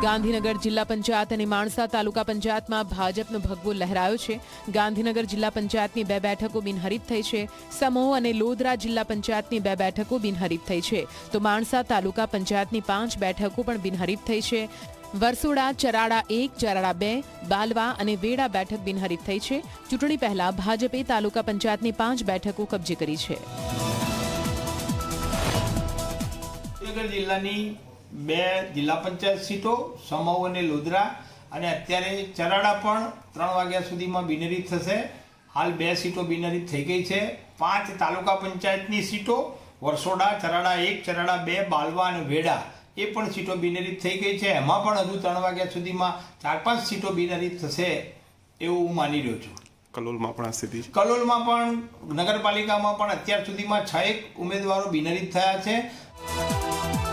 ગાંધીનગર જિલ્લા પંચાયત અને માણસા તાલુકા પંચાયતમાં ભાજપનો ભગવો લહેરાયો છે। ગાંધીનગર જિલ્લા પંચાયતની 2 બેઠકો બિનહરીફ થઈ છે। સમૂહ અને લોધરા જિલ્લા પંચાયતની 2 બેઠકો બિનહરીફ થઈ છે, તો માણસા તાલુકા પંચાયતની 5 બેઠકો પણ બિનહરીફ થઈ છે। વરસોડા, ચરાડા 1, ચરાડા 2, બાલવા અને વેડા બેઠક બિનહરીફ થઈ છે। ચૂંટણી પહેલા ભાજપે તાલુકા પંચાયતની 5 બેઠકો કબજે કરી છે। ગાંધીનગર જિલ્લાની 2 જિલ્લા પંચાયત સીટો સમૂહ અને લોધરા અને અત્યારે ચરાડા પણ 3 વાગ્યા સુધીમાં બિનહરીફ થશે। હાલ 2 સીટો બિનહરીફ થઈ ગઈ છે। 5 તાલુકા પંચાયતની સીટો વરસોડા, ચરાડા 1, ચરાડા 2, બાલવા અને વેડા એ પણ સીટો બિનહરીફ થઈ ગઈ છે। એમાં પણ હજુ 3 વાગ્યા સુધીમાં 4-5 સીટો બિનહરીફ થશે એવું હું માની રહ્યો છું। કલોલમાં પણ આ સ્થિતિ છે। કલોલમાં પણ નગરપાલિકામાં પણ અત્યાર સુધીમાં 6 ઉમેદવારો બિનહરીફ થયા છે।